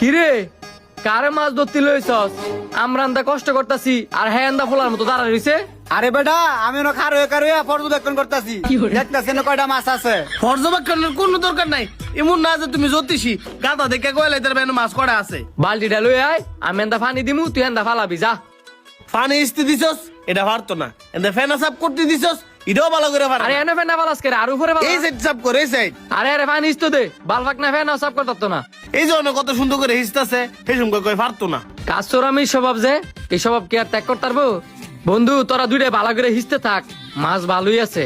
কিরে কারে মাছ ধরতে লইছস? আমরা আন্দা কষ্ট করতাছি আর হ্যাঁ আন্দা ফোলার মতো দাঁড়া রইছে। আরে বেটা আমি না খারুয়া পর্যবেক্ষণ করতেছি, দেখতেছি না কয়টা মাছ আছে। পর্যবেক্ষণের কোনো দরকার নাই, এমন না যে তুমি জ্যোতিষী গাদা দেখে কয়লাই তার বেন মাছ কড়া আছে। বালতিটা লই আয়, আমি আন্দা পানি দিমু, তুই আন্দা ফালাবি যা। পানি ইস্তি দিছস এটা পারতো না, এতে ফেনা সাফ করতে দিছস এটাও ভালো করে পারে। আরে এনে ফেনা ফালাস করে আর উপরে ফালা। এই সাইড সাফ করে এই সাইড। আরে আরে পানি ইস্তো দে, বালফাক না ফেনা সব করতে না। এই জন্য কত সুন্দর করে হিসতাছে, সেই সঙ্গে কই পারতো না। কাজ আমি স্বভাব যে এই স্বভাব কি আর ত্যাগ করতে পারবো? বন্ধু তোরা দুইটা ভালো করে হিসতে থাক, মাছ ভালোই আছে।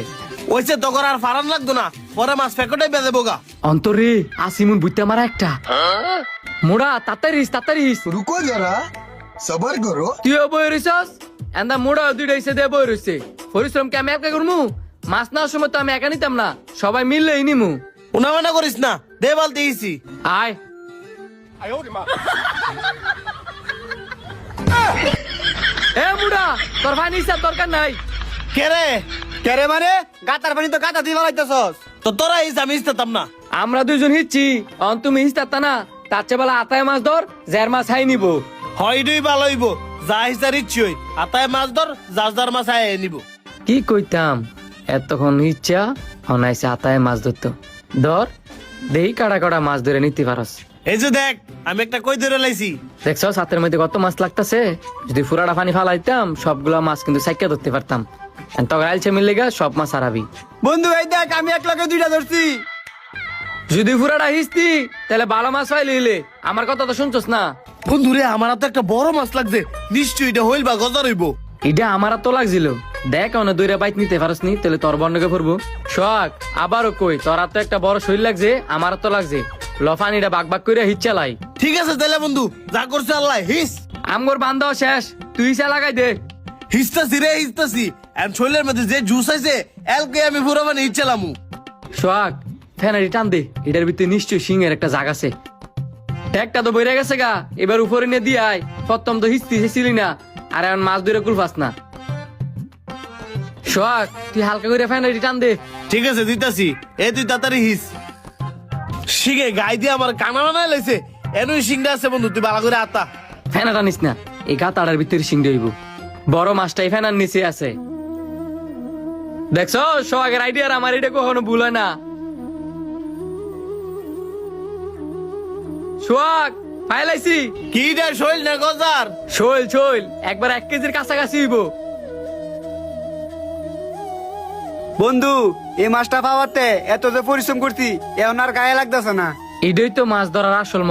ওইসে তখন আর ফারান লাগতো না, পরে মাছ ফেকটাই বেঁধে বোগা। অন্তরে আসিমুন বুঝতে মারা একটা মোড়া তাড়াতাড়ি হিস। रुको जरा सबर करो। তুইও বই রইছস এন্দা মোড়া দুইটা হিসে দিয়ে বই রইছে। পরিশ্রম কি আমি একা করমু? মাছ নেওয়ার সময় তো আমি একা নিতাম না, সবাই মিললেই নিমু। উনামানা করিস না, দে বালতি ইসি। আয় এ মুড়া তোর ভাই নিসার দরকার নাই। কে রে? কেরে মানে গাতার পানি তো গাতা দিবা লাগতেছস। তো তোরা হিস আমি হিসতাম না। আমরা দুইজন হিচ্ছি অন তুমি হিসতা না, তার চেয়ে বেলা আতায় মাছ ধর, জের মাছ হাই নিব। হইডই ভালো হইব, যা হিসার ইচ্ছি হই আতায় মাছ ধর, যার মাছ আয় নিব। কি কইতাম এতক্ষণ ইচ্ছা হনাইছে আতায় মাছ ধরতো। ধর দেই কাড়া কাড়া মাছ ধরে নিতে পারস। এই যে দেখ আমি একটা কই ধরে লাইছি। দেখছো হাতের মধ্যে কত মাছ লাগতেছে। যদি ফুরাটা পানি ফালাইতাম সবগুলা মাছ কিন্তু সাইকা ধরতে পারতাম। তখন আইলছে মিললে গা সব মাছ হারাবি। বন্ধু এই দেখ আমি এক লগে দুইটা ধরছি। যদি ফুরাটা হিসতি তাহলে ভালো মাছ পাইলে আমার কথা তো শুনছস না। বন্ধুরে আমার তো একটা বড় মাছ লাগছে, নিশ্চয়ই এটা হইল বা গজা রইব। এটা আমার তো লাগছিল। দেখ অনেক দূরে বাইক নিতে পারস নি, তাহলে তোর বর্ণকে পড়বো। শখ আবারও কই তোর তো একটা বড় শরীর লাগছে, আমার তো লাগছে। লফানিটা বাক বাক করে হিচ্ছা লাই। ঠিক আছে তাহলে বন্ধু, যা করছে আল্লাহ হিস। আমগর বান্ধব শেষ, তুই হিসা লাগাই দে। হিসতাছি রে হিসতাছি, এন্ড শৈলের মধ্যে যে জুস আছে এলকে আমি পুরো মানে ইচ্ছালামু। সোহাগ ফ্যানারি টান দে, এটার ভিতরে নিশ্চয়ই সিংহের একটা জাগ আছে। একটা তো বইরে গেছে গা, এবার উপরে নিয়ে দিয়ে আয়। প্রথম তো হিসতি হিসিলি না, আর এখন মাছ ধরে কুলফাস না। সোহাগ তুই হালকা করে ফ্যানারি টান দে। ঠিক আছে দিতাছি, এ তুই তাড়াতাড়ি হিস। শিখে গাই দিয়ে আমার কানা বানায় লাইছে, এনুই সিংটা আছে বন্ধু, তুই ভালো করে আতা। ফ্যানা টানিস না, এই গাতাড়ার ভিতরে সিং হইব। বড় মাছটাই ফ্যানার নিচে আছে। দেখছো সোহাগের আইডিয়ার আমার এটা কখনো ভুল হয় না। সোহাগ ফাইলাইছি। কিটা শৈল না গজার? শৈল একবার 1 কেজির কাছাকাছি হইব। বন্ধু এই মাছটা পাওয়াতে এত যে পরিশ্রম করছি এখন আর গায়ে লাগতেছে না। এটাই তো মাছ ধরার আসল মজা।